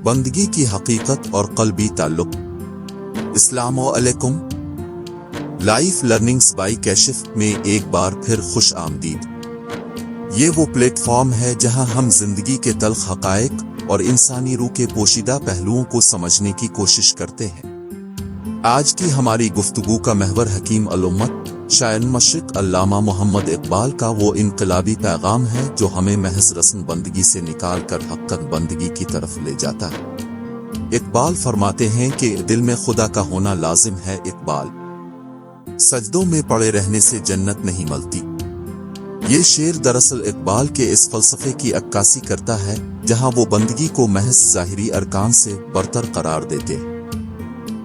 بندگی کی حقیقت اور قلبی تعلق۔ السلام علیکم، لائف لرننگز بائی کیشف میں ایک بار پھر خوش آمدید۔ یہ وہ پلیٹ فارم ہے جہاں ہم زندگی کے تلخ حقائق اور انسانی روح کے پوشیدہ پہلوؤں کو سمجھنے کی کوشش کرتے ہیں۔ آج کی ہماری گفتگو کا محور حکیم الامت، شاعر مشرق علامہ محمد اقبال کا وہ انقلابی پیغام ہے جو ہمیں محض رسم بندگی سے نکال کر حقیقت بندگی کی طرف لے جاتا ہے۔ اقبال فرماتے ہیں کہ دل میں خدا کا ہونا لازم ہے۔ اقبال سجدوں میں پڑے رہنے سے جنت نہیں ملتی۔ یہ شعر دراصل اقبال کے اس فلسفے کی عکاسی کرتا ہے جہاں وہ بندگی کو محض ظاہری ارکان سے برتر قرار دیتے ہیں۔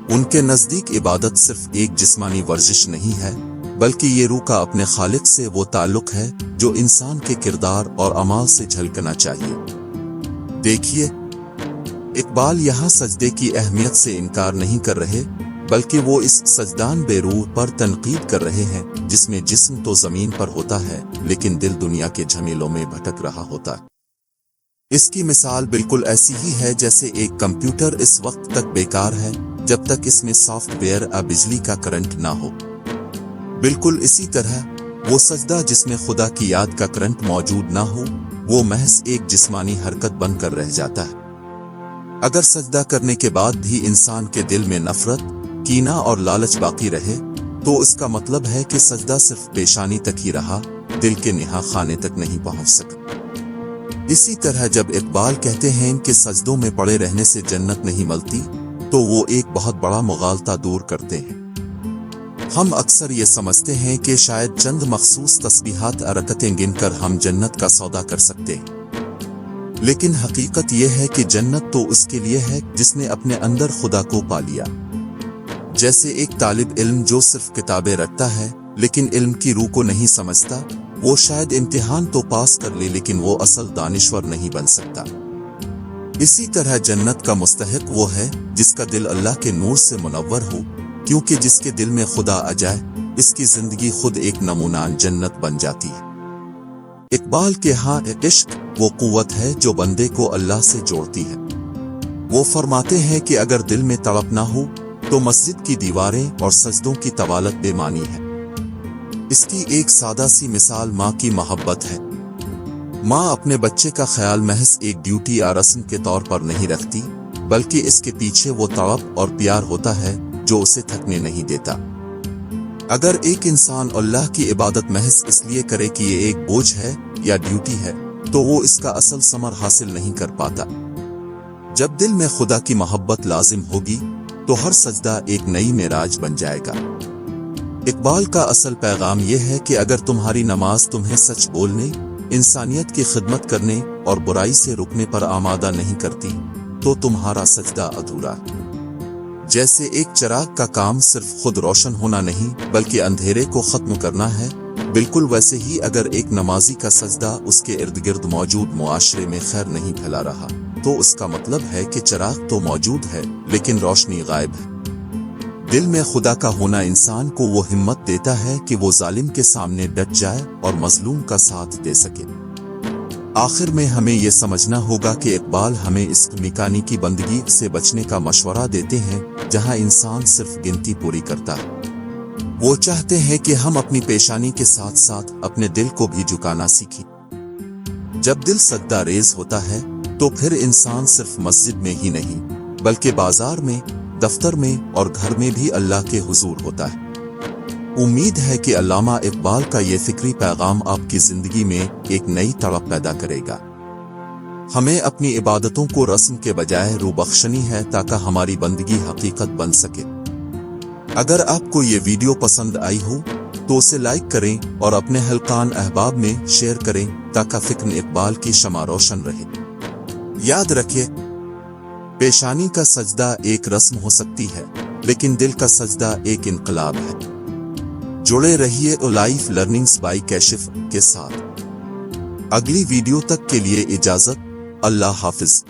ان کے نزدیک عبادت صرف ایک جسمانی ورزش نہیں ہے، بلکہ یہ روح کا اپنے خالق سے وہ تعلق ہے جو انسان کے کردار اور اعمال سے جھلکنا چاہیے۔ دیکھیے، اقبال یہاں سجدے کی اہمیت سے انکار نہیں کر رہے، بلکہ وہ اس سجدان بے روح پر تنقید کر رہے ہیں جس میں جسم تو زمین پر ہوتا ہے لیکن دل دنیا کے جھمیلوں میں بھٹک رہا ہوتا ہے۔ اس کی مثال بالکل ایسی ہی ہے جیسے ایک کمپیوٹر اس وقت تک بیکار ہے جب تک اس میں سافٹ ویئر بجلی کا کرنٹ نہ ہو۔ بالکل اسی طرح وہ سجدہ جس میں خدا کی یاد کا کرنٹ موجود نہ ہو، وہ محض ایک جسمانی حرکت بن کر رہ جاتا ہے۔ اگر سجدہ کرنے کے بعد بھی انسان کے دل میں نفرت، کینہ اور لالچ باقی رہے تو اس کا مطلب ہے کہ سجدہ صرف پیشانی تک ہی رہا، دل کے نہا خانے تک نہیں پہنچ سکا۔ اسی طرح جب اقبال کہتے ہیں کہ سجدوں میں پڑے رہنے سے جنت نہیں ملتی، تو وہ ایک بہت بڑا مغالطہ دور کرتے ہیں۔ ہم اکثر یہ سمجھتے ہیں کہ شاید چند مخصوص تسبیحات حرکتیں گن کر ہم جنت کا سودا کر سکتے ہیں، لیکن حقیقت یہ ہے کہ جنت تو اس کے لیے ہے جس نے اپنے اندر خدا کو پا لیا۔ جیسے ایک طالب علم جو صرف کتابیں رکھتا ہے لیکن علم کی روح کو نہیں سمجھتا، وہ شاید امتحان تو پاس کر لے لیکن وہ اصل دانشور نہیں بن سکتا۔ اسی طرح جنت کا مستحق وہ ہے جس کا دل اللہ کے نور سے منور ہو، کیونکہ جس کے دل میں خدا آ جائے، اس کی زندگی خود ایک نمونہ جنت بن جاتی ہے۔ اقبال کے ہاں عشق وہ قوت ہے جو بندے کو اللہ سے جوڑتی ہے۔ وہ فرماتے ہیں کہ اگر دل میں تڑپ نہ ہو تو مسجد کی دیواریں اور سجدوں کی طوالت بے معنی ہے۔ اس کی ایک سادہ سی مثال ماں کی محبت ہے۔ ماں اپنے بچے کا خیال محض ایک ڈیوٹی یا رسم کے طور پر نہیں رکھتی، بلکہ اس کے پیچھے وہ تڑپ اور پیار ہوتا ہے جو اسے تھکنے نہیں دیتا۔ اگر ایک انسان اللہ کی عبادت محض اس لیے کرے کہ یہ ایک بوجھ ہے یا ڈیوٹی ہے، تو وہ اس کا اصل ثمر حاصل نہیں کر پاتا۔ جب دل میں خدا کی محبت لازم ہوگی تو ہر سجدہ ایک نئی معراج بن جائے گا۔ اقبال کا اصل پیغام یہ ہے کہ اگر تمہاری نماز تمہیں سچ بولنے، انسانیت کی خدمت کرنے اور برائی سے رکنے پر آمادہ نہیں کرتی، تو تمہارا سجدہ ادھورا ہے۔ جیسے ایک چراغ کا کام صرف خود روشن ہونا نہیں بلکہ اندھیرے کو ختم کرنا ہے، بالکل ویسے ہی اگر ایک نمازی کا سجدہ اس کے ارد گرد موجود معاشرے میں خیر نہیں پھیلا رہا، تو اس کا مطلب ہے کہ چراغ تو موجود ہے لیکن روشنی غائب ہے۔ دل میں خدا کا ہونا انسان کو وہ ہمت دیتا ہے کہ وہ ظالم کے سامنے ڈٹ جائے اور مظلوم کا ساتھ دے سکے۔ آخر میں ہمیں یہ سمجھنا ہوگا کہ اقبال ہمیں اس میکانیکی بندگی سے بچنے کا مشورہ دیتے ہیں جہاں انسان صرف گنتی پوری کرتا ہے۔ وہ چاہتے ہیں کہ ہم اپنی پیشانی کے ساتھ ساتھ اپنے دل کو بھی جھکانا سیکھیں۔ جب دل سجدہ ریز ہوتا ہے تو پھر انسان صرف مسجد میں ہی نہیں بلکہ بازار میں، دفتر میں اور گھر میں بھی اللہ کے حضور ہوتا ہے۔ امید ہے کہ علامہ اقبال کا یہ فکری پیغام آپ کی زندگی میں ایک نئی تڑپ پیدا کرے گا۔ ہمیں اپنی عبادتوں کو رسم کے بجائے روح بخشنی ہے تاکہ ہماری بندگی حقیقت بن سکے۔ اگر آپ کو یہ ویڈیو پسند آئی ہو تو اسے لائک کریں اور اپنے حلقان احباب میں شیئر کریں تاکہ فکر اقبال کی شمع روشن رہے۔ یاد رکھیں، پیشانی کا سجدہ ایک رسم ہو سکتی ہے لیکن دل کا سجدہ ایک انقلاب ہے۔ جڑے رہیے لائف لرننگز بائی کیشف کے ساتھ۔ اگلی ویڈیو تک کے لیے اجازت، اللہ حافظ۔